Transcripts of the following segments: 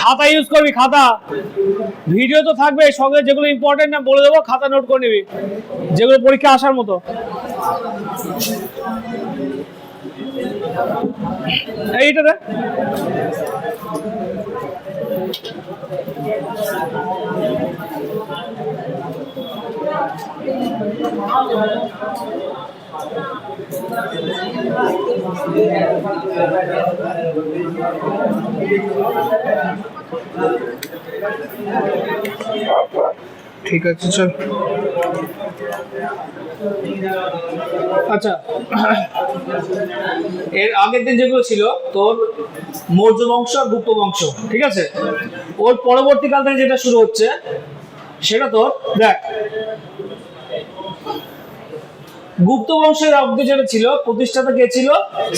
খাতা ইউজ করবি, খাতা। ভিডিও তো থাকবে সঙ্গে, যেগুলো ইম্পর্টেন্ট না বলে দেবো, খাতা নোট করে নিবি, যেগুলো পরীক্ষা আসার মতো। এইটা দেখ, ঠিক আছে চল। আচ্ছা, এর আগের দিন যেগুলো ছিল তোর মৌর্য বংশ আর গুপ্ত বংশ, ঠিক আছে। ওর পরবর্তীকাল থেকে যেটা শুরু হচ্ছে সেটা তোর দেখ, গুপ্ত বংশের অব্দি যেটা ছিল, প্রতিষ্ঠাতা কে ছিল?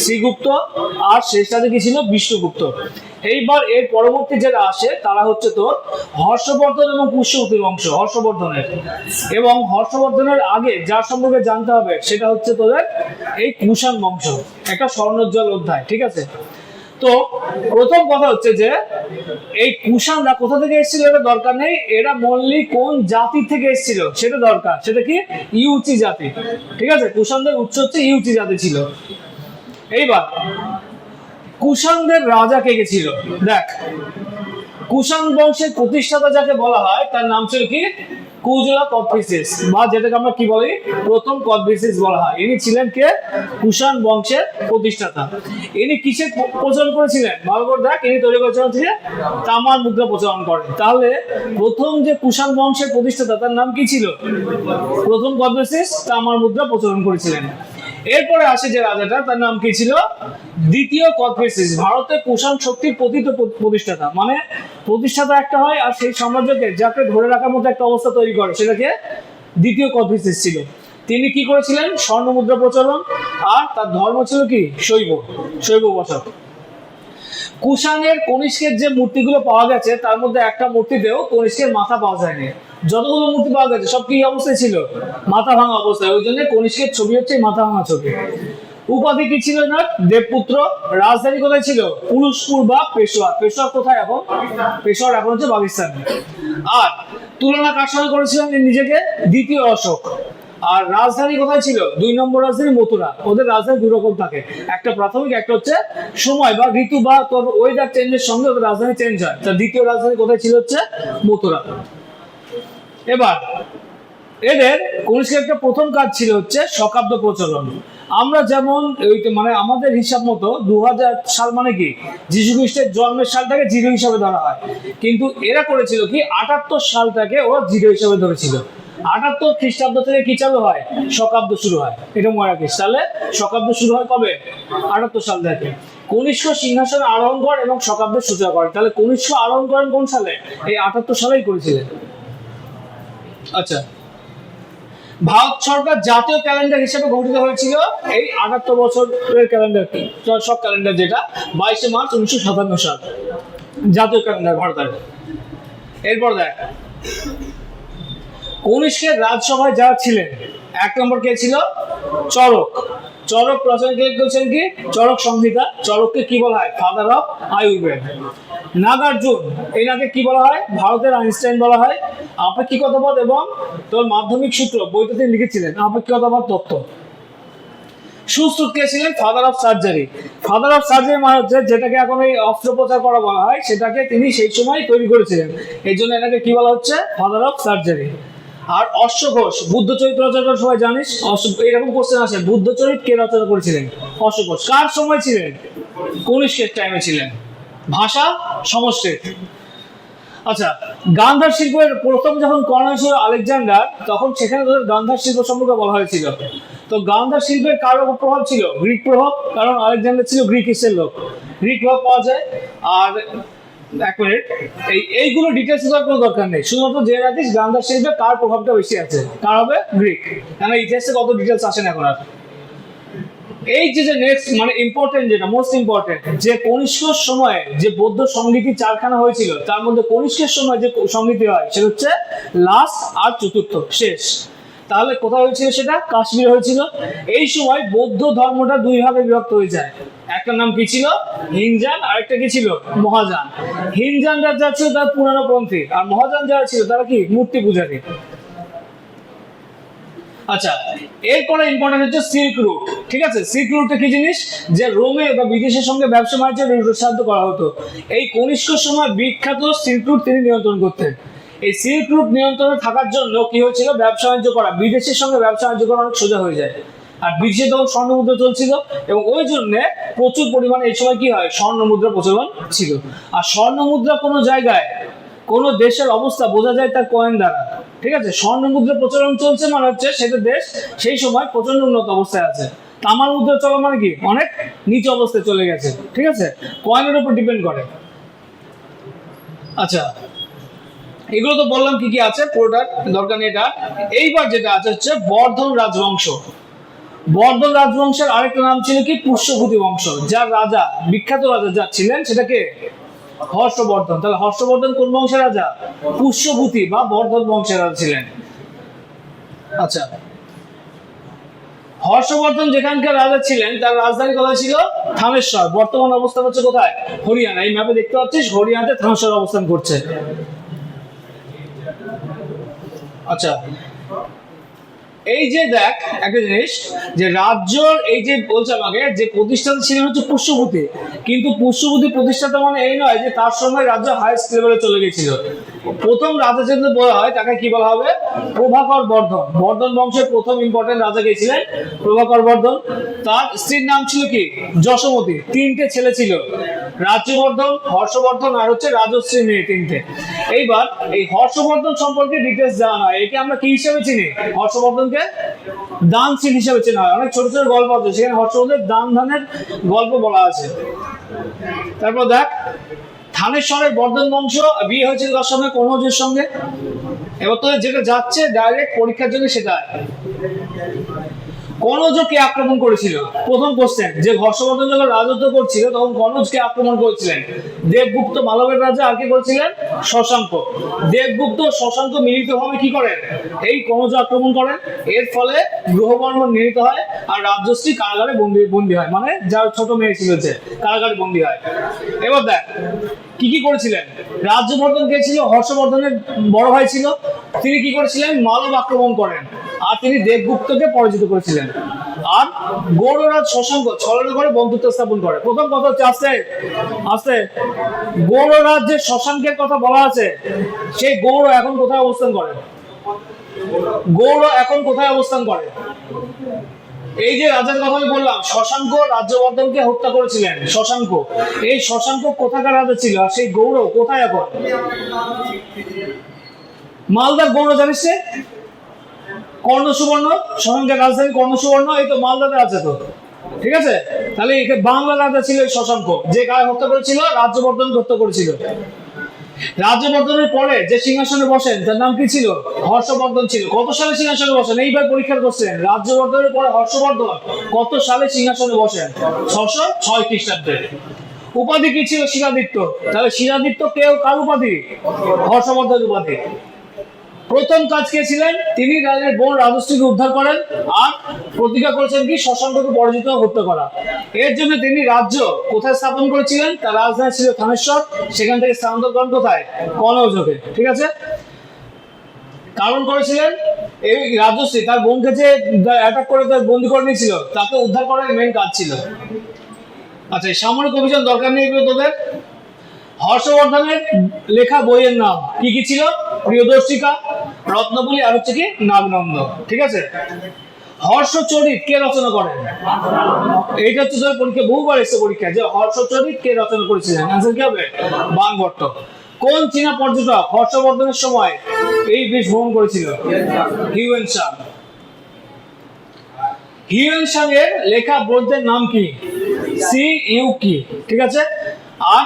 শ্রীগুপ্ত। আর শেষটাতে কি ছিল? বিষ্ণুগুপ্ত। এইবার এর পরবর্তী যারা আসে তারা হচ্ছে তোর হর্ষবর্ধন এবং পুষ্যবতী বংশ, হর্ষবর্ধনের। এবং হর্ষবর্ধনের আগে যার সম্পর্কে জানতে হবে সেটা হচ্ছে তোদের এই কুষাণ বংশ, একটা স্বর্ণোজ্জ্বল অধ্যায়, ঠিক আছে। তো প্রথম কথা হচ্ছে যে এই কুষাণরা কোথা থেকে এসেছিল এটা দরকার নেই, এরা মৌলিক কোন জাতি থেকে এসেছিল সেটা দরকার। সেটা কি? ইউচি জাতি, ঠিক আছে। কুষাণদের উৎস হচ্ছে ইউচি জাতি ছিল। এইবার কুষাণদের রাজা কে কে ছিল দেখ। কুষাণ বংশের প্রতিষ্ঠাতা যাকে বলা হয় তার নাম ছিল কি? কুজলা কদফিসিস, বা যেটাকে আমরা কি বলি প্রথম কদফিসিস বলা হয়। ইনি ছিলেন কে? কুষাণ বংশের প্রতিষ্ঠাতা। ইনি কিসে প্রচলন করেছিলেন ভালো করে দেখ। ইনি তৈরি করেছিলেন হচ্ছে তামার মুদ্রা প্রচলন করেন। তাহলে প্রথম যে কুষাণ বংশের প্রতিষ্ঠাতা তার নাম কি ছিল? প্রথম কদফিসিস তামার মুদ্রা প্রচলন করেছিলেন। এরপরে আসে যে রাজাটা, তার নাম কি ছিল? দ্বিতীয় কদফিসিস। ভারতের কুষাণ শক্তির প্রতিষ্ঠাতা, মানে প্রতিষ্ঠাতা একটা হয় আর সেই সাম্রাজ্যকে যাকে ধরে রাখার মতো একটা অবস্থা তৈরি করে সেটাকে দ্বিতীয় কদফিসিস ছিল। তিনি কি করেছিলেন? স্বর্ণ মুদ্রা প্রচলন। আর তার ধর্ম ছিল কি? শৈব বসত। কুষাণের কনিষ্কের যে মূর্তিগুলো পাওয়া গেছে তার মধ্যে একটা মূর্তিতেও কনিষ্কের মাথা পাওয়া যায়নি। যতগুলো মূর্তি পাওয়া গেছে সব কি অবস্থায় ছিল? মাথা ভাঙা অবস্থায়। ওই জন্য কনিষ্কের ছবি হচ্ছে মাথা ভাঙা ছবি। উপাধি কি ছিল না? দেবপুত্র। রাজধানী কোথায় ছিল? পুরুষপুর বা পেশোয়ার। পেশোয়ার কোথায় এখন? পেশোয়ার এখন হচ্ছে পাকিস্তান। আর তুলনা কার সঙ্গে করেছিলেন নিজেকে? দ্বিতীয় অশোক। আর রাজধানী কোথায় ছিল? 2 নম্বর রাজধানী মথুরা। ওদের রাজধানী দুই রকম থাকে, একটা প্রাথমিক, একটা হচ্ছে সময় বা ঋতু বা তোর ওয়েদার চেঞ্জের সঙ্গে ওদের রাজধানী চেঞ্জ হয়। তার দ্বিতীয় রাজধানী কোথায় ছিল? হচ্ছে মথুরা। এবার এদের কনিষ্কের একটা প্রথম কাজ ছিল হচ্ছে শকাব্দ প্রচলন। আমরা যেমন মানে আমাদের হিসাব মতো 2000 সাল মানে কি যীশু খ্রিস্টের জন্মের সালটাকে জিরো হিসাবে ধরা হয়, কিন্তু এরা করেছিল কি 78 সালটাকে ওরা জিরো হিসাবে ধরেছিল। 78 খ্রিস্টাব্দ থেকে কি চালু হয়? শকাব্দ শুরু হয়। এটা মনে রাখিস। তাহলে শকাব্দ শুরু হয় কবে? 78 সাল থেকে। কনিষ্ক সিংহাসনে আরোহণ করেন এবং শকাব্দের সূচনা করেন। তাহলে কনিষ্ক আরোহণ করেন কোন সালে? এই 78 সালেই করেছিলেন। আচ্ছা, ভারত সরকার জাতীয় ক্যালেন্ডার হিসেবে গঠিত হয়েছিল এই 78 বছরের ক্যালেন্ডার, সব ক্যালেন্ডার, যেটা 22 মার্চ 1957 সাল জাতীয় ক্যালেন্ডার ভারতের। এরপর দেখ, কনিষ্কের রাজসভায় যারা ছিলেন, 1 নম্বর কে ছিল? চরক। চরক রচনা করেছেন কি? চরক সংহিতা। চরককে কি বলা হয়? Father of Ayurveda. নাগার্জুন, এনাকে কি বলা হয়? ভারতের আইনস্টাইন বলা হয়। আপেক্ষিকতাবাদ এবং তোর মাধ্যমিক সূত্র বইতে তিনি লিখেছিলেন আপেক্ষিকতাবাদ তত্ত্ব। সুশ্রুত কে ছিলেন? Father of surgery. Father of surgery মানে হচ্ছে যেটাকে এখন এই অস্ত্রোপচার করা বলা হয়, সেটাকে তিনি সেই সময় তৈরি করেছিলেন। এই জন্য এনাকে কি বলা হচ্ছে? Father of surgery. আর অশ্বঘোষ বুদ্ধচরিত রচনা করে সবাই জানিস। এরকম কোশ্চেন আসে, বুদ্ধচরিত কে রচনা করেছিলেন? অশ্বঘোষ। কার সময় ছিলেন? কনিষ্কের টাইমে ছিলেন। ভাষা সংস্কৃত। আচ্ছা, গান্ধার শিল্পের প্রথম যখন কর্ণ ছিল আলেকজান্ডার, তখন সেখানে তোদের গান্ধার শিল্প সম্পর্কে বলা হয়েছিল। তো গান্ধার শিল্পের কার উপর প্রভাব ছিল? গ্রিক প্রভাব, কারণ আলেকজান্ডার ছিল গ্রিক ইস্টের লোক। গ্রিক প্রভাব পাওয়া যায়। আর এক মিনিট, এইগুলো ডিটেলস দেওয়ার কোনো দরকার নেই, শুধুমাত্র যে রাখিস গান্ধার শিল্পে কার প্রভাবটা বেশি আছে। কার হবে? গ্রিক। কেন ইতিহাসে কত ডিটেলস আসে না এখন আর। এই যে নেক্সট মানে ইম্পর্টেন্ট, যেটা মোস্ট ইম্পর্টেন্ট, যে কনিষ্কের সময়ে যে বৌদ্ধ সংগীতি 4খানা হয়েছিল, তার মধ্যে কনিষ্কের সময় যে সংগীতি হয় সেটা হচ্ছে লাস্ট আর চতুর্থ, শেষ। তাহলে কোথায় হয়েছিল সেটা? কাশ্মীর হয়েছিল। এই সময় বৌদ্ধ ধর্মটা দুই ভাগে বিভক্ত হয়ে যায়। একটা নাম কি ছিল? হিনজান, আরেকটা কি ছিল? মহাযান। হিনজান যারা ছিল তারা পুরানো পন্থী, আর মহাযান যারা ছিল তারা কি? মূর্তি পূজারী। আচ্ছা, এরপরে ইম্পর্টেন্ট হচ্ছে সিল্ক রুট। ঠিক আছে, সিল্ক রুটটা কি জিনিস? যে রোমে বা বিদেশের সঙ্গে ব্যবসা বাণিজ্যের সাহায্য করা হতো। এই কনিষ্ক সময় বিখ্যাত সিল্ক রুট তিনি নিয়ন্ত্রণ করতেন। এই সিল্ক রুট নিয়ন্ত্রণে থাকার জন্য কি হয়েছিল? ব্যবসা বাণিজ্য করা, বিদেশের সঙ্গে ব্যবসা বাণিজ্য করা অনেক সোজা হয়ে যায়। আর বিদেশে তখন স্বর্ণ মুদ্রা চলছিল, এবং ওই জন্য প্রচুর পরিমাণে এই সময় কি হয়? স্বর্ণ মুদ্রা প্রচলন ছিল। আর স্বর্ণ মুদ্রা কোনো জায়গায় কোন দেশের অবস্থা বোঝা যায় তার কয়েন দ্বারা। ঠিক আছে, স্বর্ণ মুদ্রা প্রচলন চলছে মানে হচ্ছে সেটা দেশ সেই সময় প্রচন্ড উন্নত অবস্থায় আছে। তামার মুদ্রা চলা মানে কি? অনেক নিচু অবস্থায় চলে গেছে। ঠিক আছে, কয়েনের উপর ডিপেন্ড করে। আচ্ছা, এগুলো তো বললাম কি কি আছে, পুরোটার দরকার নেই এটা। এইবার যেটা আছে হচ্ছে বর্ধন রাজবংশ। বর্ধন রাজবংশের আরেকটা নাম ছিল কি? পুষ্যভূতি বংশ। যার রাজা, বিখ্যাত রাজা যা ছিলেন সেটাকে হর্ষবর্ধন। তাহলে হর্ষবর্ধন কোন বংশের রাজা? পুষ্যভূতি বা বর্ধন বংশের রাজা ছিলেন। আচ্ছা, হর্ষবর্ধন যেখানকার রাজা ছিলেন তার রাজধানী কোথায় ছিল? থামেশ্বর। বর্তমান অবস্থান হচ্ছে কোথায়? হরিয়ানা। এই ম্যাপে দেখতে পাচ্ছিস হরিয়ানাতে থামেশ্বর অবস্থান করছে। আচ্ছা, এই যে দেখ একটা জিনিস, যে রাজ্যর এই যে বলছে আমাকে যে প্রতিষ্ঠাতা ছিলেন হচ্ছে পুষ্যভূতি, কিন্তু পুষ্যভূতি প্রতিষ্ঠাতা মানে এই নয় যে তার সময় রাজ্য হাইস্ট লেভেলে চলে গেছিল। প্রথম রাজা যদি বলা হয় তাকে কি বলা হবে? প্রভাকর বর্ধন। বর্ধন বংশের প্রথম ইম্পর্টেন্ট রাজা কে ছিলেন? প্রভাকর বর্ধন। তার স্ত্রীর নাম ছিল কি? যশোমতী। তিনটে ছেলে ছিল, রাজ্যবর্ধন, হর্ষবর্ধন আর হচ্ছে রাজশ্রী মেয়ে, তিনটে। এইবার এই হর্ষবর্ধন সম্পর্কে ডিটেলস জানা হয়। একে আমরা কি হিসেবে চিনি? হর্ষবর্ধনকে দানশীল হিসেবে চেনা হয়। অনেক ছোট ছোট গল্প আছে সেখানে হর্ষবর্ধনের দান ধানের গল্প বলা আছে। তারপর দেখ, থানেশ্বরের বর্ধন বংশ বিয়ে হয়েছিল তার সঙ্গে? কনৌজের সঙ্গে। এবার তোদের যেটা যাচ্ছে ডাইরেক্ট পরীক্ষার জন্য সেটা, কনৌজকে আক্রমণ করেছিল? প্রথম কোশ্চেন, যে হর্ষবর্ধন যখন রাজত্ব করছিল তখন কনৌজকে আক্রমণ করেছিলেন দেবগুপ্ত, মালবের রাজা, আর কি করেছিলেন? শশাঙ্ক। দেবগুপ্ত শশাঙ্ক মিলিতভাবে কি করেন? এই কনৌজ আক্রমণ করেন। এর ফলে গ্রহবর্মণ নিহত হয় আর রাজশ্রী কারাগারে বন্দী হয়, মানে যার ছোট মেয়ে ছিল যে কারাগারে বন্দী হয়। এবার দেখ কি কি করেছিলেন। রাজ্যবর্ধন কে ছিল? হর্ষবর্ধনের বড় ভাই ছিল। তিনি কি করেছিলেন? মালব আক্রমণ করেন আর তিনি দেবগুপ্তকে পরাজিত করেছিলেন। আর গৌড়রাজ শশাঙ্ক ছলনা করে বন্ধুত্ব স্থাপন করে। প্রথম কথা হচ্ছে আস্তে আস্তে, গৌড়রাজ যে শশাঙ্কের কথা বলা আছে, সেই গৌড় এখন কোথায় অবস্থান করে? গৌড় এখন কোথায় অবস্থান করে? এই যে রাজার কথা আমি বললাম, শশাঙ্ক রাজ্যবর্ধনকে হত্যা করেছিলেন। শশাঙ্ক, এই শশাঙ্ক কোথাকার রাজা ছিল? আর সেই গৌড় কোথায় এখন? মালদার গৌড় জানিস? কর্ণ সুবর্ণ, শশাঙ্কের রাজধানী কর্ণ সুবর্ণ, এই তো মালদাতে আছে তো। ঠিক আছে, তাহলে বাংলা রাজা ছিল এই শশাঙ্ক, যে কারা হত্যা করেছিল? রাজ্যবর্ধনকে হত্যা করেছিল। রাজ্যবর্ধনের পরে যে সিংহাসনে বসেন তার নাম কি ছিল? হর্ষবর্ধন ছিল। কত সালে সিংহাসনে বসেন? এইবার পরীক্ষার কোশ্চেন। রাজ্যবর্ধনের পরে হর্ষবর্ধন কত সালে সিংহাসনে বসেন? 606 খ্রিস্টাব্দে। উপাধি কি ছিল? শিলাদিত্য। তাহলে শিলাদিত্য কেউ কার উপাধি? হর্ষবর্ধন উপাধি। প্রথম কাজ কে ছিলেন? তিনি রাজের বোন রাজশ্রীকে উদ্ধার করেন আর প্রতিজ্ঞা করেছেন কি? শশাঙ্ককে পরাজিত হত্যা করা। এর জন্য তিনি রাজ্য কোথায় স্থাপন করেছিলেন? তার রাজধানী ছিল থানেশ্বর। সেখান থেকে স্থানান্তর করেন কোথায়? কনৌজকে। ঠিক আছে, কারণ করেছিলেন এই রাজশ্রী তার বোনকে যে অ্যাটাক করে তার বন্দি করে নিয়েছিল, তাকে উদ্ধার করার মেন কাজ ছিল। আচ্ছা, সামরিক অভিযান দরকার নেই এগুলো তোদের। হর্ষবর্ধনের লেখা বইয়ের নাম কি কি ছিল? প্রিয়দর্শিকা, রত্নবলী আর হচ্ছে কি নাগনন্দ। ঠিক আছে, হর্ষচরিত কে রচনা করেন? এইটা হচ্ছে পরীক্ষা বহুবার এসেছে পরীক্ষায়, যে হর্ষচরিত কে রচনা করেছিলেন? আনসার কি হবে? বাণভট্ট। কোন চীনা পর্যটক হর্ষবর্ধনের সময় এই দেশ ভ্রমণ করেছিল? Hiuen Tsang. হিউয়েন সাং এর লেখা গ্রন্থের নাম কি? সি ইউ কি। ঠিক আছে, আর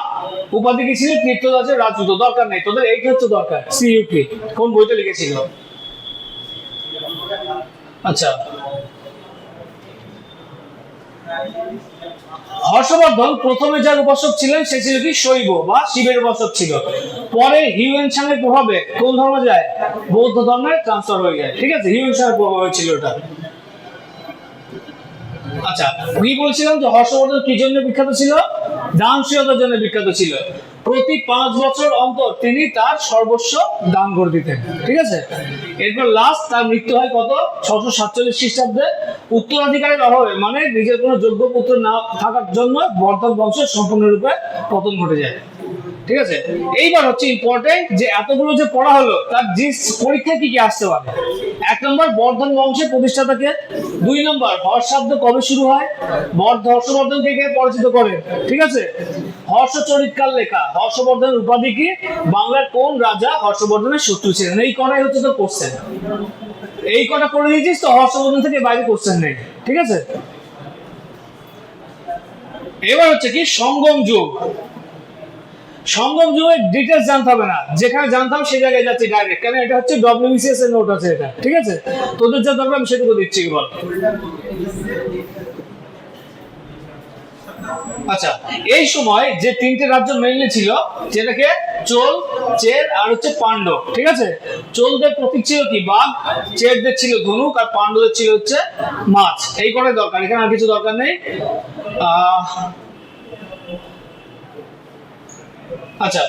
উপাধি কি ছিল? কীর্তদাসের রাজপুত। দরকার নেই তোদের, এইটা হচ্ছে দরকার। সি ইউ কি কোন বইতে লিখেছিল? আচ্ছা, হর্ষবর্ধন প্রথমে যার উপাসক ছিলেন সে ছিল কি শৈব বা শিবের উপাসক ছিল। পরে হিউয়েন সাংয়ের প্রভাবে কোন ধর্মে যায়? বৌদ্ধ ধর্মে ট্রান্সফার হয়ে যায়। ঠিক আছে, হিউয়েন সাংয়ের প্রভাবে ছিল ওটা। আচ্ছা, কি বলছিলাম যে হর্ষবর্ধন কি জন্য বিখ্যাত ছিল? দানশীলতার জন্য বিখ্যাত ছিল। প্রতি 5 বছর অন্তর তিনি তার সর্বস্ব দান করে দিতেন। ঠিক আছে, এরপর লাস্ট তার মৃত্যু হয় কত? 647 খ্রিস্টাব্দে। উত্তরাধিকারের অভাবে, মানে নিজের কোনো যোগ্য পুত্র না থাকার জন্য বর্ধন বংশের সম্পূর্ণরূপে পতন ঘটে যায়। ঠিক আছে, এইবার হচ্ছে ইম্পর্টেন্ট যে এতগুলো যে পড়া হলো তার যে পরীক্ষায় কি কি আসতে পারে। 1 নম্বর, বর্ধন বংশের প্রতিষ্ঠাতাকে। 2 নম্বর, হর্ষাব্দ কবে শুরু হয়? হর্ষবর্ধনকে কে পরিচিত করেন? ঠিক আছে, হর্ষচরিতকাল লেখা। হর্ষবর্ধনের উপাধি কি? বাংলার কোন রাজা হর্ষবর্ধনের শত্রু ছিলেন? এই কটাই হচ্ছে তো কোশ্চেন। এই কটা করে দিয়েছিস তো, হর্ষবর্ধন থেকে বাইরে কোশ্চেন নেই। ঠিক আছে, এবার হচ্ছে কি সঙ্গম যুগ। সঙ্গম যুগের ডিটেলস জানতে হবে না, যেখানে জানতাম সেই জায়গায় যাচ্ছি ডাইরেক্ট, কারণ এটা হচ্ছে ডব্লিউবিসিএস এর নোট আছে এটা। ঠিক আছে, তোদের যা দরকার আমি সেটুকু দিচ্ছি বল। আচ্ছা, এই সময় যে 3টে রাজ্য মেইনলি ছিল, যেটাকে চোল, চের আর হচ্ছে পাণ্ডব। ঠিক আছে, চোলদের প্রতীক ছিল কি? বাঘ, চেরদের ছিল ধনুক, আর পাণ্ডবদের ছিল হচ্ছে মাছ। এই কটাই দরকার, এখানে আর কিছু দরকার নেই। আচ্ছা,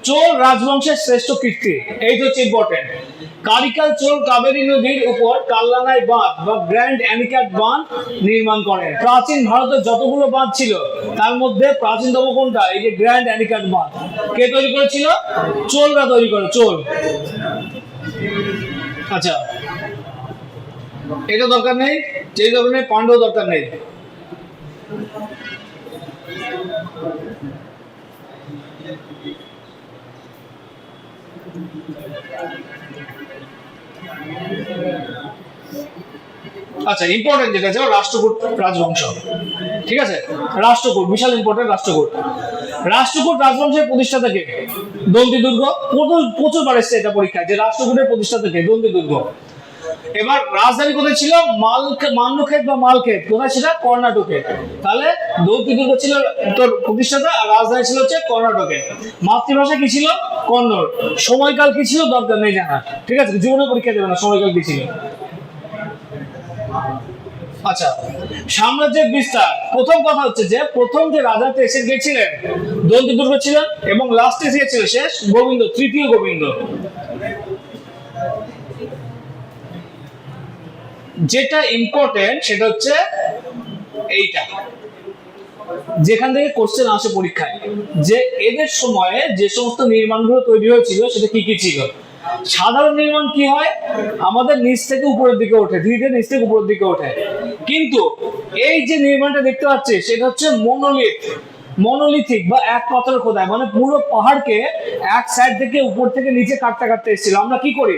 চোল রাজবংশের শ্রেষ্ঠ কীর্তি, এইটা হচ্ছে ইম্পর্টেন্ট। কারিকাল চোল কাবেরী নদীর উপর কাল্লানাই বাঁধ বা গ্র্যান্ড অ্যানিকাট বাঁধ নির্মাণ করেন। প্রাচীন ভারতের যতগুলো বাঁধ ছিল তার মধ্যে প্রাচীনতম কোনটা? এই যে গ্র্যান্ড অ্যানিকাট বাঁধ। কে তৈরি করেছিল? চোলরা তৈরি করে, চোল। আচ্ছা, এটা দরকার নেই, যে দরকার নেই, পাণ্ডব দরকার নেই। আচ্ছা, ইম্পর্টেন্ট যেটা আছে রাষ্ট্রকূট রাজবংশ। ঠিক আছে, রাষ্ট্রকূট বিশাল ইম্পর্টেন্ট। রাষ্ট্রকূট রাজবংশের প্রতিষ্ঠাতা কে? দন্তি দুর্গ। প্রচুর বার এসেছে এটা পরীক্ষায়, যে রাষ্ট্রকূটের প্রতিষ্ঠাতা কে? দন্তি দুর্গ। এবার রাজধানী কোথায় ছিল? মান্নুক্ষেত বা মালক্ষেত। কোথায় ছিল? কর্ণাটকে। তাহলে দন্তি দুর্গ ছিল তোর প্রতিষ্ঠাতা, আর রাজধানী ছিল হচ্ছে কর্ণাটকে। মাতৃভাষা কি ছিল? কন্নড়। সময়কাল কি ছিল? দরকার নেই জানা। ঠিক আছে, জীবনে পরীক্ষা দেবে না সময়কাল কি ছিল। আচ্ছা, সাম্রাজ্যের বিস্তার। প্রথম কথা হচ্ছে যে প্রথম যে রাজা এসে গিয়েছিলেন দন্তি দুর্গ ছিলেন, এবং লাস্টে এসেছিল শেষ গোবিন্দ, তৃতীয় গোবিন্দ। যেটা ইম্পর্টেন্ট সেটা হচ্ছে এইটা, যেখান থেকে কোশ্চেন আসে পরীক্ষায়, যে এদের সময়ে যে সমস্ত নির্মাণগুলো তৈরি হয়েছিল সেটা কি কি ছিল। সাধারণ নির্মাণ কি হয়? আমাদের নিচ থেকে উপরের দিকে ওঠে, ধীরে ধীরে নিচ থেকে উপরের দিকে ওঠে। কিন্তু এই যে নির্মাণটা দেখতে পাচ্ছি সেটা হচ্ছে মনোলিথিক বা এক পাথর খোদাই, মানে পুরো পাহাড়কে এক সাইড থেকে উপর থেকে নিচে কাটতে কাটতে এসেছিল। আমরা কি করি?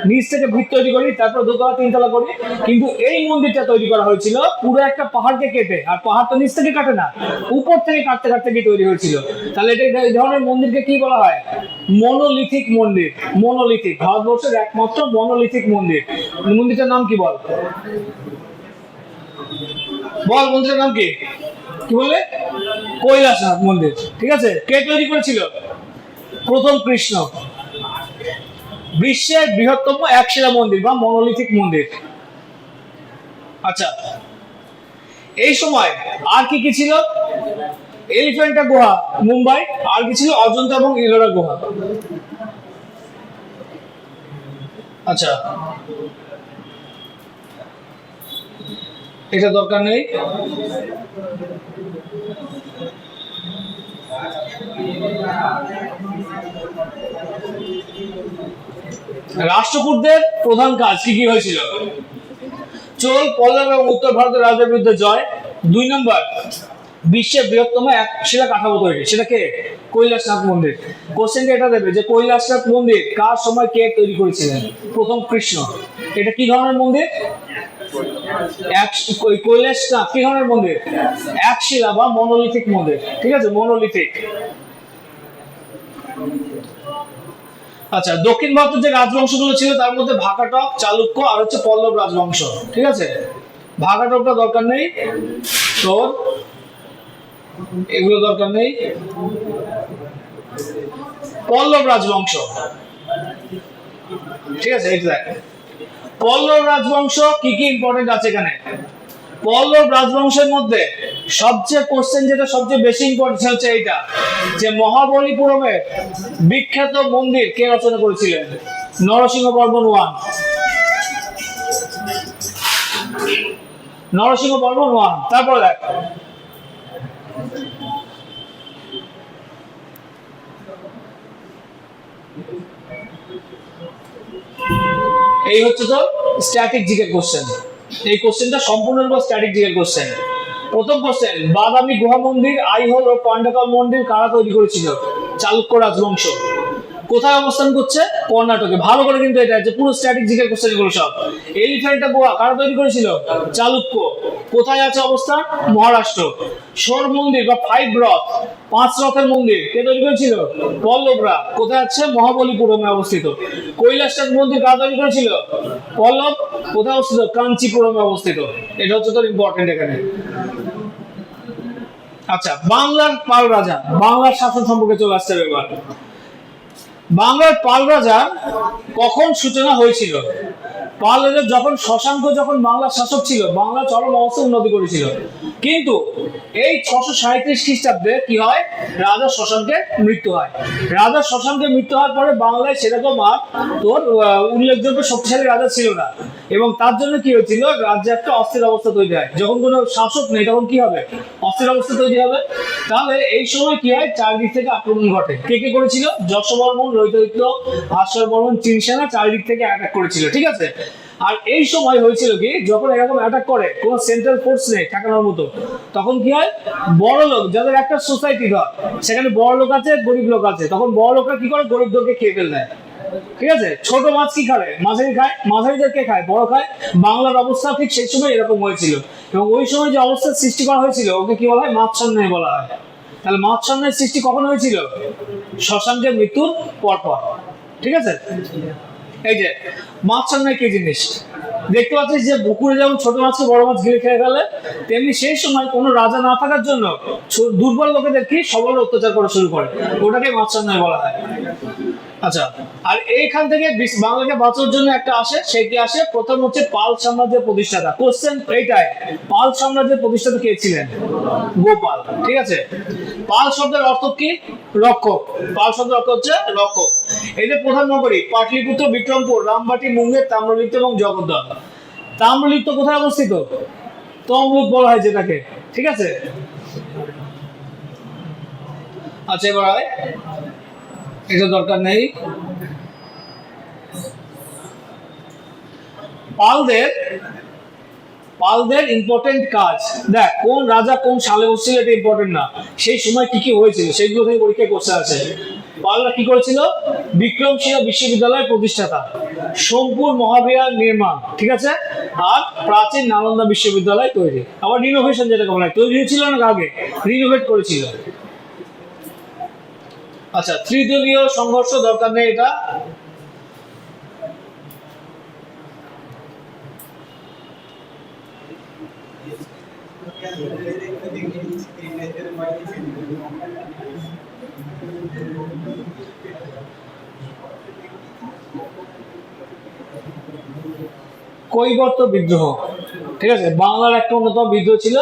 নিচ থেকে ভিত তৈরি করি, তারপর 2তলা 3তলা করি। কিন্তু এই মন্দিরটা তৈরি করা হয়েছিল পুরো একটা পাহাড়কে কেটে, আর পাহাড় তো নিচ থেকে কাটে না, উপর থেকে কাটতে কাটতে কি তৈরি হয়েছিল। তাহলে এটা এই ধরনের মন্দিরকে কি বলা হয়? মনোলিথিক মন্দির। মনোলিথিক, ভারতবর্ষের একমাত্র মনোলিথিক মন্দির। মন্দিরটার নাম কি বল? বল, মন্দিরের নাম কি? কি বলে? কৈলাসনাথ মন্দির। ঠিক আছে, কে তৈরি করেছিল? প্রথম কৃষ্ণ। বিশ্বের বৃহত্তম একশিলা মন্দির বা মনোলিথিক মন্দির। আচ্ছা, এই সময় আর কি কি ছিল? এলিফ্যান্টা গুহা মুম্বাই, আর কি ছিল? অজন্তা এবং ইলোরা গুহা। আচ্ছা, এটা দরকার নেই। রাষ্ট্রকূটদের প্রধান কাজ কি কি হয়েছিল? চোল, পল্লব এবং উত্তর ভারতের রাজার বিরুদ্ধে জয়। 2 নম্বর, বিশ্বের বৃহত্তম একশিলা কাঠামো তৈরি, সেটাকে কৈলাসনাথ মন্দির। কোশ্চেনটা এটা দেবে যে কৈলাসনাথ মন্দির কার সময় কে তৈরি করেছিলেন? প্রথম কৃষ্ণ। এটা কি ধরনের মন্দির? কৈলাসনাথ কি ধরনের মন্দির? একশিলা বা মনোলিথিক মন্দির। ঠিক আছে, মনোলিথিক। আচ্ছা, দক্ষিণ ভারতের যে রাজবংশগুলো ছিল তার মধ্যে ভাকাটক, চালুক্য আর হচ্ছে পল্লব রাজবংশ। ঠিক আছে, ভাকাটকটা দরকার নেই তোর। এগুলো দরকার নেই। পল্লব রাজবংশ, ঠিক আছে, এটা দেখ পল্লব রাজবংশ কি কি ইম্পর্টেন্ট আছে এখানে। পল্লব রাজবংশের মধ্যে সবচেয়ে কোশ্চেন যেটা সবচেয়ে বেশি ইম্পর্টেন্ট হচ্ছে এইটা, যে মহাবলীপুরমের বিখ্যাত মন্দির কে রচনা করেছিলেন? নরসিংহ বর্মন 1, নরসিংহ বর্মন 1। তারপর দেখ এই হচ্ছে তো স্ট্যাটিক জিকে কোশ্চেন। এই কোশ্চেনটা সম্পূর্ণরূপে স্ট্যাটিক জিকে কোশ্চেন। প্রথম কোশ্চেন, বাদামি গুহা মন্দির, আইহোল ও পান্ডাকাল মন্দির কারা তৈরি করেছিল? চালুক্য রাজবংশ। কোথায় অবস্থান করছে? কর্ণাটকে। ভালো করে কিন্তু এটা যে পুরো স্ট্যাটিক জিকে কোশ্চেন এগুলো সব। এলিফ্যান্টা গুহা কারা তৈরি করেছিল? চালুক্য। কোথায় আছে অবস্থান? মহারাষ্ট্র। শোর মন্দির বা 5 রথ, 5 রথের মন্দির কে তৈরি করেছিল? পল্লবরা। কোথায় আছে? মহাবলীপুরমে অবস্থিত। কৈলাসনাথ মন্দির কারা তৈরি করেছিল? পল্লব। কোথায় অবস্থিত? কাঞ্চিপুরমে অবস্থিত। এটা হচ্ছে তোর ইম্পর্টেন্ট এখানে। আচ্ছা, বাংলার পাল রাজা, বাংলার শাসন সম্পর্কে চলে আসছে এবার। বাংলার পাল রাজার কখন সূচনা হয়েছিল? পাল রাজা যখন শশাঙ্ক যখন বাংলার শাসক ছিল, বাংলা চরম অবস্থা উন্নতি করেছিল। কিন্তু এই 637 খ্রিস্টাব্দে কি হয়? রাজা শশাঙ্কের মৃত্যু হয়। রাজা শশাঙ্কের মৃত্যু হওয়ার পরে বাংলায় সেরকম আর তোর উল্লেখযোগ্য শক্তিশালী রাজা ছিল না, এবং তার জন্য কি হয়েছিল? রাজ্যে একটা অস্থির অবস্থা তৈরি হয়। যখন কোনো শাসক নেই তখন কি হবে? অস্থির অবস্থা তৈরি হবে। তাহলে এই সময় কি হয়? চারিদিক থেকে আক্রমণ ঘটে। কে কে করেছিল? যশবর্মন, রৈতরিত্য, ভাস্কর বর্মন, চীন সেনা চারিদিক থেকে অ্যাটাক করেছিল, ঠিক আছে। আর এই সময় হয়েছিল কি, যখন এরকম অ্যাটাক করে কোনো সেন্ট্রাল ফোর্স নেই ঠেকানোর মতো, তখন কি হয়? বড় লোক, যাদের একটা সোসাইটি ধর, সেখানে বড় লোক আছে, গরিব লোক আছে, তখন বড় লোকরা কি করে? গরিব লোককে খেয়ে ফেল দেয়, ঠিক আছে। ছোট মাছ কি খায়? মাঝারি খায়। মাঝারিদের কে খায়? বড় খায়। বাংলার অবস্থা ঠিক সেই সময় এরকম হয়েছিল, এবং ওই সময় যে অবস্থার সৃষ্টি করা হয়েছিল ওকে কি বলা হয়? মাৎসন্যায় বলা হয়। তাহলে মাৎসন্যায়ের সৃষ্টি কখন হয়েছিল? শশাঙ্কের মৃত্যুর পরপর, ঠিক আছে। এই যে মাৎসন্যায় কি জিনিস দেখতে পাচ্ছিস, যে পুকুরে যেমন ছোট মাছকে বড় মাছ গিলে খেয়ে ফেলে, তেমনি সেই সময় কোনো রাজা না থাকার জন্য দুর্বল লোকেদের কি সবল অত্যাচার করা শুরু করে, ওটাকে মাৎসন্যায় বলা হয়। আচ্ছা, আর এইখান থেকে বাংলাকে বাঁচানোর জন্য একটা আসে, সেটি আসে প্রথম হচ্ছে পাল সাম্রাজ্যের প্রতিষ্ঠাতা। কোশ্চেন এইটাই, পাল সাম্রাজ্যের প্রতিষ্ঠাতা কে ছিলেন? গোপাল, ঠিক আছে। পাল শব্দের অর্থ কি? রক্ষক। পাল শব্দের অর্থ হচ্ছে রক্ষক। এই যে প্রধান নগরী পাটলিপুত্র, বিক্রমপুর, রামবাটি, মুঙ্গের, তাম্রলিপ্ত এবং জগদ্দল। তাম্রলিপ্ত কোথায় অবস্থিত? তমলুক বলা হয় যেটাকে, ঠিক আছে। আচ্ছা, এবার হয় এটা দরকার নেই। পালদের ইম্পর্টেন্ট কাজ দেখ, কোন রাজা কোন সালে বসছিল এটা ইম্পর্টেন্ট না, সেই সময় কি কি হয়েছিল সেগুলো থেকে পরীক্ষায় কোশ্চেন আছে। পালরা কি করেছিল? বিক্রমশিলা বিশ্ববিদ্যালয়ের প্রতিষ্ঠাতা, সোমপুর মহাবিহার নির্মাণ, ঠিক আছে, আর প্রাচীন নালন্দা বিশ্ববিদ্যালয় তৈরি। আবার রিনোভেশন যেটাকে বলা হয়, তৈরি হয়েছিল না আগে, রিনোভেট করেছিল। আচ্ছা, ত্রিদলীয় সংঘর্ষ দরকার নেই এটা। কৈবর্ত বিদ্রোহ, ঠিক আছে, বাংলার একটা অন্যতম বিদ্রোহ ছিল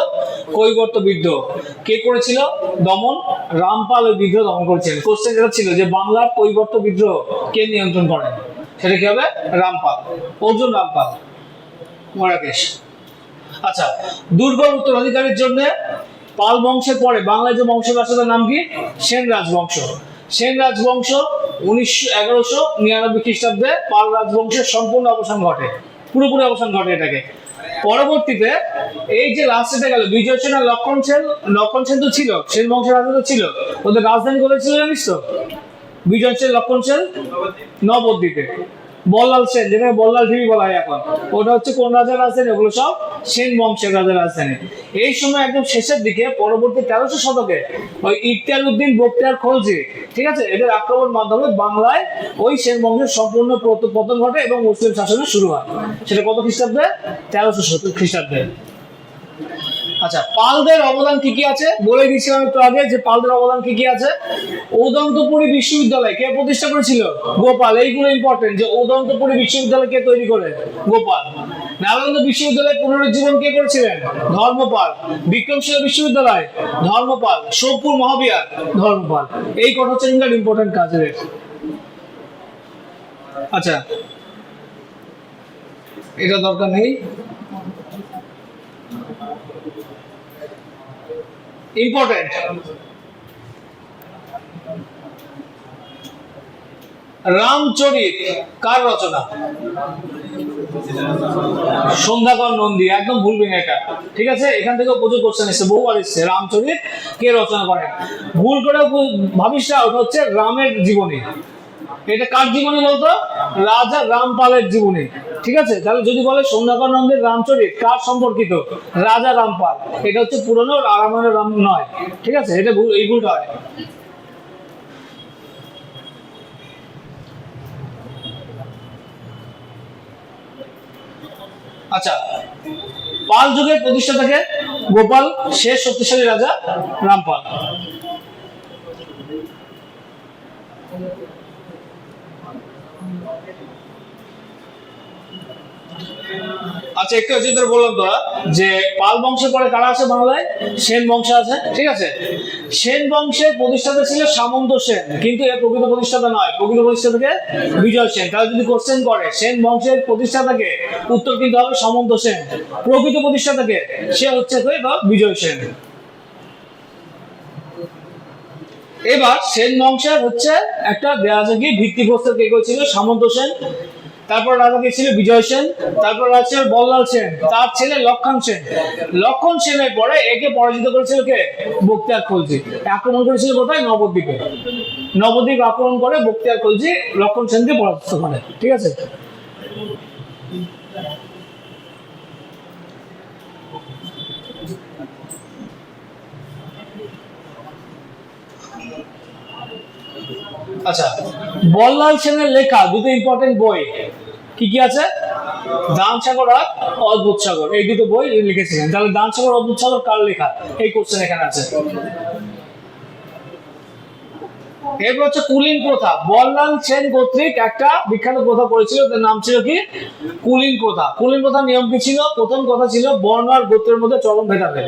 কৈবর্ত বিদ্রোহ। কে করেছিল? দমন। রামপাল ওই বিদ্রোহ দমন করেছিলেন। কোশ্চেন যেটা ছিল যে বাংলার কৈবর্ত বিদ্রোহ কে নিয়ন্ত্রণ করেন, সেটা কি হবে? রামপাল, অর্জুন রামপাল, মরাকেশ। আচ্ছা, দুর্বল উত্তরাধিকারীর জন্য পাল বংশের পরে বাংলায় যে বংশ আছে তার নাম কি? সেন রাজবংশ। সেন রাজবংশ 1199 খ্রিস্টাব্দে পাল রাজবংশের সম্পূর্ণ অবসান ঘটে, পুরোপুরি অবসান ঘটে এটাকে। পরবর্তীতে এই যে লাস্টে গেল বিজয় সেন আর লক্ষণ সেন, লক্ষণ সেন তো ছিল, সেন বংশের রাজা তো ছিল, ওদের রাজধানী কোথায় ছিল জানিস তো? বিজয় সেন, লক্ষণ সেন নবদ্বীপে। বল্লাল সেন, যেটাকে বল্লাল ঢিবি বলা হয় এখন, ওটা হচ্ছে কোন রাজার রাজধানী? ওগুলো সব সেন বংশের রাজার রাজধানী। এই সময় একদম শেষের দিকে পরবর্তী 1300 শতকে ওই ইখতিয়ার উদ্দিন বখতিয়ার খলজি, ঠিক আছে, এদের আক্রমণ মাধ্যমে বাংলায় ওই সেন বংশের সম্পূর্ণ পতন ঘটে এবং মুসলিম শাসনের শুরু হয়। সেটা কত খ্রিস্টাব্দে? 1300 খ্রিস্টাব্দে। আচ্ছা, পালদের অবদান কি কি আছে বলে দিয়েছিলাম একটু আগে, যে পালদের অবদান কি কি আছে। উদন্তপুরী বিশ্ববিদ্যালয় কে প্রতিষ্ঠা করেছিল? গোপাল। এইগুলো ইম্পর্টেন্ট, যে উদন্তপুরী বিশ্ববিদ্যালয় কে তৈরি করে? গোপাল। নালন্দা বিশ্ববিদ্যালয় পুনরুজ্জীবন কে করেছিলেন? ধর্মপাল। বিক্রমশিলা বিশ্ববিদ্যালয়? ধর্মপাল। সোমপুর মহাবিহার? ধর্মপাল। এই কটা হচ্ছে ইম্পর্টেন্ট কাজের। আচ্ছা, এটা দরকার নেই। ইম্পর্টেন্ট, রামচরিত কার রচনা? সন্ধ্যাকর নন্দী। একদম ভুলবেন এটা, ঠিক আছে? এখান থেকে প্রচুর কোশ্চেন এসেছে, বহুবার এসেছে। রামচরিত কে রচনা করেন? ভুল করে ভাবিস না, ওটা হচ্ছে রামের জীবনী। এটা কার জীবনী বলতো? রাজা রামপালের জীবনী, ঠিক আছে? তাহলে যদি বলে সন্ধ্যাকর নন্দের রামচরিত কার সম্পর্কিত? রাজা রামপাল। এটা হচ্ছে পুরনো রামায়ণের রাম নয়, ঠিক আছে? এটা ভুল, এই ভুলটা হয়। আচ্ছা, পাল যুগের প্রতিষ্ঠাতাকে? গোপাল। শেষ শক্তিশালী রাজা রামপাল। আচ্ছা, একটু হচ্ছে তোর বললাম তোরা যে পাল বংশের পরে কারা আছে বাংলায়? সেন বংশ আছে, ঠিক আছে? সেন বংশের প্রতিষ্ঠাতা ছিল সামন্ত সেন, কিন্তু এর প্রকৃত প্রতিষ্ঠাতা নয়। প্রকৃত প্রতিষ্ঠাতাকে বিজয় সেন। তাহলে যদি কোশ্চেন করে সেন বংশের প্রতিষ্ঠাতাকে, উত্তর কিন্তু হবে সামন্ত সেন। প্রকৃত প্রতিষ্ঠাতাকে, সে হচ্ছে বিজয় সেন। এবার সেন বংশের হচ্ছে একটা দেওয়া আছে কি ভিত্তিপ্রস্তর কে ছিল? সামন্ত সেন। তারপর রাজা কে ছিল? বিজয় সেন। তারপর রাজা ছিল বল্লাল সেন, তার ছেলে লক্ষণ সেন। লক্ষণ সেনের পরে একে পরাজিত করেছিল কে? বখতিয়ার খলজি। আক্রমণ করেছিল কোথায়? নবদ্বীপে। নবদ্বীপ আক্রমণ করে বখতিয়ার খলজি লক্ষণ সেনকে পরাজিত করে, ঠিক আছে? আচ্ছা, বল্লাল সেনের লেখা দুটো ইম্পর্টেন্ট বই কি কি আছে? দান সাগর আর অদ্ভুত সাগর, এই দুটো বই লিখেছিলেন। তাহলে দান সাগর অদ্ভুত সাগর কার লেখা? এই কোশ্চেন এখানে আছে। এরপর হচ্ছে কুলীন প্রথা। বল্লাল সেন কর্তৃক একটা বিখ্যাত প্রথা করেছিল, তার নাম ছিল কি? কুলীন প্রথা। কুলীন প্রথার নিয়ম কি ছিল? প্রথম কথা ছিল বর্ণ আর গোত্রের মধ্যে চরম ভেদাভেদ।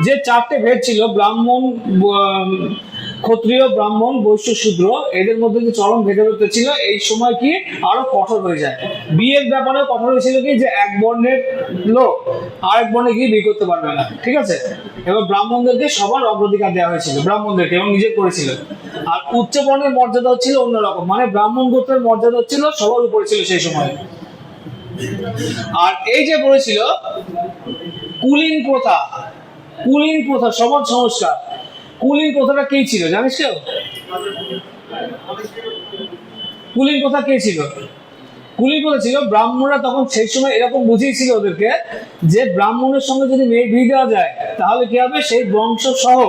যে চারটে ভেদ ছিল, ব্রাহ্মণ, ক্ষত্রিয়, ব্রাহ্মণ, বৈশ্য, শূদ্র, এদের মধ্যে যে চরম ভেদাভেদ ছিল, এই সময় কি আরো কঠোর হয়ে যায়। বিয়ের ব্যাপারে কঠোর হয়েছিল কি, যে এক বর্ণের লোক আরেক বর্ণে গিয়ে বিয়ে করতে পারবে না, ঠিক আছে? এবার ব্রাহ্মণদেরকে সবার অগ্রাধিকার দেওয়া হয়েছিল, ব্রাহ্মণদেরকে, এবং নিজে করেছিল। আর উচ্চ বর্ণের মর্যাদা হচ্ছিল অন্যরকম, মানে ব্রাহ্মণ গোত্রের মর্যাদা হচ্ছিল সবার উপরে ছিল সেই সময়। আর এই যে বলেছিল কুলীন প্রথা, কুলীন প্রথা, সমাজ সংস্কার, কুলীন প্রথাটা কি ছিল জানিস কেউ? কুলীন প্রথা কে ছিল? কুলীন প্রথা ছিল ব্রাহ্মণরা তখন সেই সময় এরকম বুঝিয়েছিল ওদেরকে, যে ব্রাহ্মণের সঙ্গে যদি মেয়ে বিয়ে দেওয়া যায় তাহলে কি হবে, সেই বংশ সহ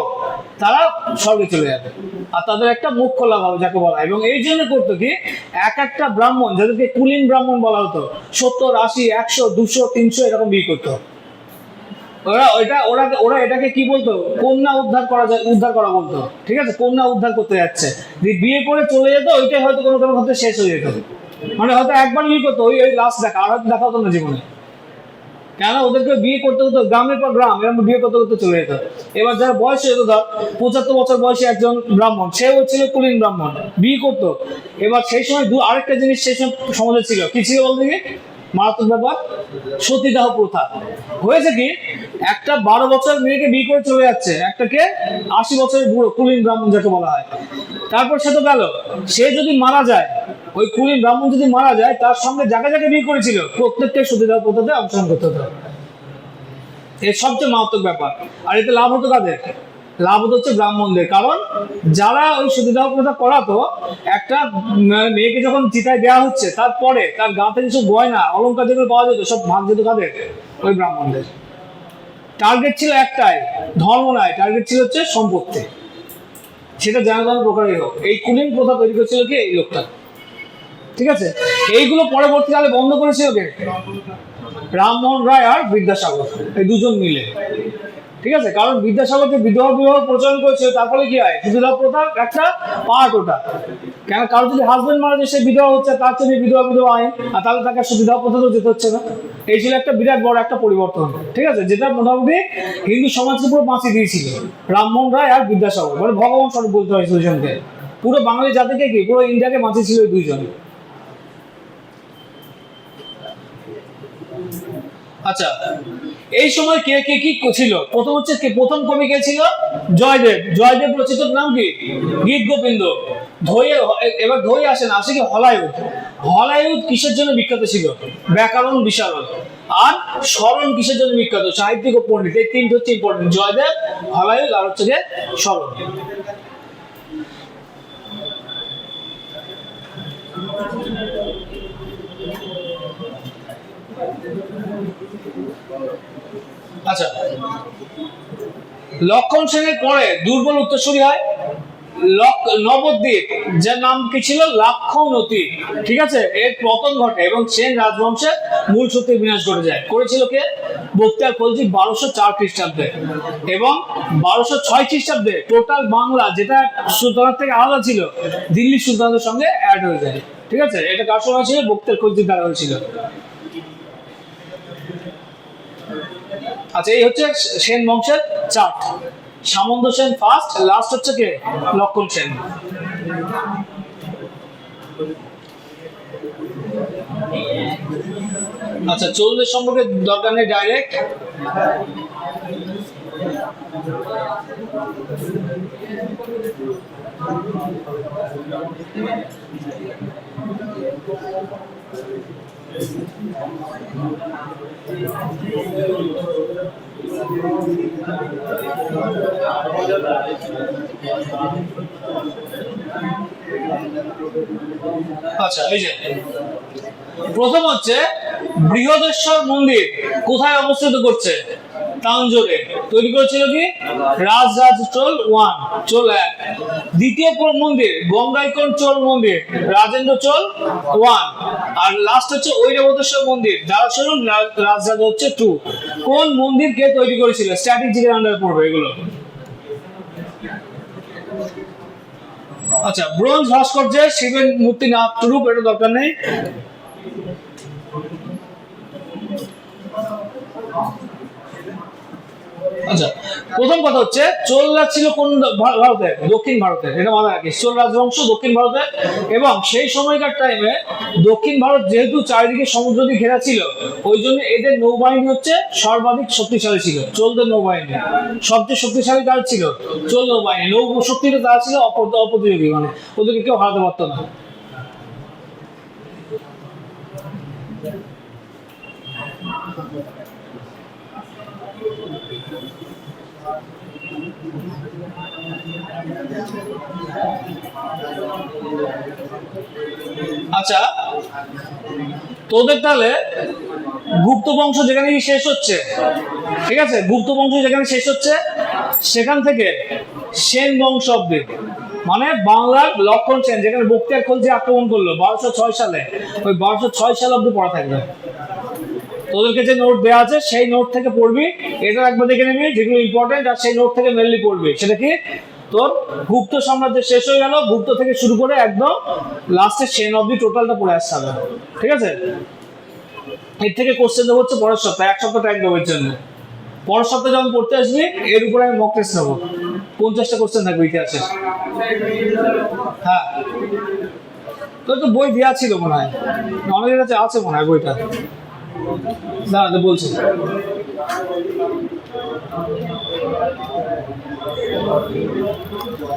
তারা স্বর্গে চলে যাবে, আর তাদের একটা মোক্ষ লাভ হবে যাকে বলা। এবং এই জন্য করতো কি, এক একটা ব্রাহ্মণ, যাদেরকে কুলীন ব্রাহ্মণ বলা হতো, 70, 80, 100, 200, 300 এরকম বিয়ে করতো। ওরা এটাকে কি বলতো? কন্যা উদ্ধার করা যায়, উদ্ধার করা বলতো, ঠিক আছে? কন্যা উদ্ধার করতে যাচ্ছে, বিয়ে করে চলে যেত, ওইটাই হয়তো কোনো কোনো ক্ষেত্রে শেষ হয়ে যেত। মানে হয়তো একবার বিয়ে করতো, ওই লাস্ট দেখা, আর হয়তো দেখা হতো না জীবনে। কেন? ওদেরকে বিয়ে করতে হতো গ্রামের পর গ্রাম, এরকম বিয়ে করতে করতে চলে যেত। এবার যারা বয়স হয়ে যেত, ধর 75 বছর বয়সী একজন ব্রাহ্মণ, সেও ছিল কুলীন ব্রাহ্মণ, বিয়ে করতো। এবার সেই সময় আরেকটা জিনিস সেই সময় সমাজে ছিল, কি ছিল বলতে কি? মারাত্মক ব্যাপার, সতীদাহ প্রথা। হয়েছে কি, একটা 12 বছর মেয়েকে বিয়ে করে চলে যাচ্ছে, একটাকে 80 বছরের বুড়ো, কুলীন ব্রাহ্মণ যাকে বলা হয়। তারপর সে তো গেল, সে যদি মারা যায়, ওই কুলীন ব্রাহ্মণ যদি মারা যায়, তার সঙ্গে যাকে যাকে বিয়ে করেছিল প্রত্যেককে সতীদাহ প্রথাতে অংশগ্রহণ করতে হতো। এর সবচেয়ে মারাত্মক ব্যাপার। আর এতে লাভ হতো কাদের? লাভ হচ্ছে ব্রাহ্মণদের। কারণ যারা ওই সতীদাহ প্রথা করাতো, একটা মেয়েকে যখন চিতায় দেওয়া হচ্ছে, তারপরে তার গাঁতে যেসব গয়না অলংকার যেগুলো পাওয়া যেত, সব ভাগ যেত কাদের? ওই ব্রাহ্মণদের। টার্গেট ছিল একটাই, ধর্ম নয়, টার্গেট ছিল হচ্ছে সম্পত্তি, সেটা যেন প্রকারই হোক। এই কুলীন প্রথা তৈরি করেছিল কি? এই লোকটা, ঠিক আছে? এইগুলো পরবর্তীকালে বন্ধ করেছিল কে? রামমোহন রায় আর বিদ্যাসাগর, এই দুজন মিলে। ঠিক আছে, কারণ বিদ্যাসাগর যে বিধবা বিবাহ প্রচলন করেছিল তার ফলে কি হয়, বিধবা প্রথার একটা পার্ট ওটা। কেন, কারো যদি হাজবেন্ড মারা যায় সে বিধবা হচ্ছে, তার জন্য বিধবা বিধবা আইন, আর তাহলে তাকে বিধবা প্রথাতেও যেতে হচ্ছে না। এই ছিল একটা বিরাট বড় একটা পরিবর্তন, ঠিক আছে, যেটা মোটামুটি হিন্দু সমাজকে পুরো বাঁচিয়ে দিয়েছিল রামমোহন রায় আর বিদ্যাসাগর, মানে ভগবান স্বরূপ বলতে হয় দুজনকে, পুরো বাঙালি জাতিকে কি পুরো ইন্ডিয়াকে বাঁচিয়েছিল ওই দুইজন। আচ্ছা, এই সময় কে কে কি ছিল, প্রথম হচ্ছে প্রথম কবি কে ছিল, জয়দেব। জয়দেব রচিত নাম কি, গীত গোবিন্দ। ধৈয়ে, এবার ধৈয়ে আসে না, আসে কি হলায়ুধ। হলায়ুধ কিসের জন্য বিখ্যাত ছিল, ব্যাকরণ বিশারদ। আর স্মরণ কিসের জন্য বিখ্যাত, সাহিত্যিক ও পণ্ডিত। এই তিনটে হচ্ছে ইম্পর্টেন্ট, জয়দেব, হলায়ুধ আর হচ্ছে যে স্মরণ। আচ্ছা, লক্ষণ সেনের পরে দুর্বল উত্তরসূরি হয় নবদ্বীপ, যার নাম কি ছিল, লাক্ষণবতী। ঠিক আছে, এর পতন ঘটে এবং সেন রাজবংশের মূল শক্তির বিনাশ ঘটে যায়। করেছিল কে, বখতিয়ার খলজি 1204 খ্রিস্টাব্দে। এবং 1206 খ্রিস্টাব্দে টোটাল বাংলা, যেটা সুলতানের থেকে আলাদা ছিল, দিল্লি সুলতানের সঙ্গে অ্যাড হয়ে যায়। ঠিক আছে, এটা কার সময় ছিল, বখতিয়ার খলজির দ্বারা হয়েছিল। আচ্ছা, এই হচ্ছে সেন বংশের চার্ট। সামন্ত সেন ফার্স্ট, লাস্ট হচ্ছে কে, লক্ষণ সেন। আচ্ছা, চোলদের সম্পর্কে দরকার নেই ডাইরেক্ট। আচ্ছা, এই যে প্রথম হচ্ছে বৃহদেশ্বর মন্দির কোথায় অবস্থিত করছে, তাঞ্জোরে। তৈরি করেছিল কি, রাজরাজ চোল 1, চোল 1। দ্বিতীয় মন্দির গঙ্গাইকোন চোল মন্দির, রাজেন্দ্র চোল 1। আর লাস্ট হচ্ছে ঐরাবতেশ্বর মন্দির, যারা শুনুন রাজরাজ হচ্ছে 2। কোন মন্দির কে তৈরি করেছিল, স্ট্র্যাটেজিকের আন্ডারে পড়বে এগুলো। আচ্ছা, ব্রোঞ্জ ভাস্কর্যে শিবের মূর্তি না রূপ, এটা দরকার নেই। আচ্ছা, প্রথম কথা হচ্ছে চোল রাজ ছিল কোন ভারতের, দক্ষিণ ভারতের। এটা মাথায় রাখিস, চোল রাজবংশ দক্ষিণ ভারতে। এবং সেই সময়কার টাইমে দক্ষিণ ভারত যেহেতু চারিদিকে সমুদ্র দিয়ে ঘেরা ছিল, ওই জন্য এদের নৌবাহিনী হচ্ছে সর্বাধিক শক্তিশালী ছিল। চোলদের নৌবাহিনী সবচেয়ে শক্তিশালী কার ছিল, চোল নৌবাহিনী। নৌ শক্তিতে তারা ছিল অপ্রতিযোগী, মানে ওদেরকে কেউ হারাতে পারতো না। আচ্ছা, তোদের তাহলে গুপ্ত বংশ যেখানে শেষ হচ্ছে, ঠিক আছে, গুপ্ত বংশ যেখানে শেষ হচ্ছে সেখান থেকে সেন বংশ অব্দি, মানে বাংলার লক্ষণ সেন, যেখানে বখতিয়ার খলজি আক্রমণ করলো 1206 সালে, ওই 1206 সাল অব্দি পড়া থাকবে। তোদেরকে যে নোট দেওয়া আছে সেই নোট থেকে পড়বি, এটা একবার দেখে নিবি যেগুলো ইম্পর্টেন্ট, আর সেই নোট থেকে মেনলি পড়বি। সেটা কি, তোর গুপ্ত সাম্রাজ্য শেষ হয়ে গেল, গুপ্ত থেকে শুরু করে একদম লাস্টে সেন অব্দি টোটালটা পড়ে আসতে হবে। ঠিক আছে, এর থেকে কোশ্চেন দেবো হচ্ছে পরের সপ্তাহে, এক সপ্তাহ টাইম দেবো এর জন্য। পরের সপ্তাহে যখন পড়তে আসবি এর উপরে আমি মক টেস্ট নেবো, 50টা কোশ্চেন থাকবে ইতিহাসে। হ্যাঁ, তোর তো বই দেওয়া ছিল মনে হয়, অনেকের কাছে আছে মনে হয় বইটা, দাঁড়াতে বলছি।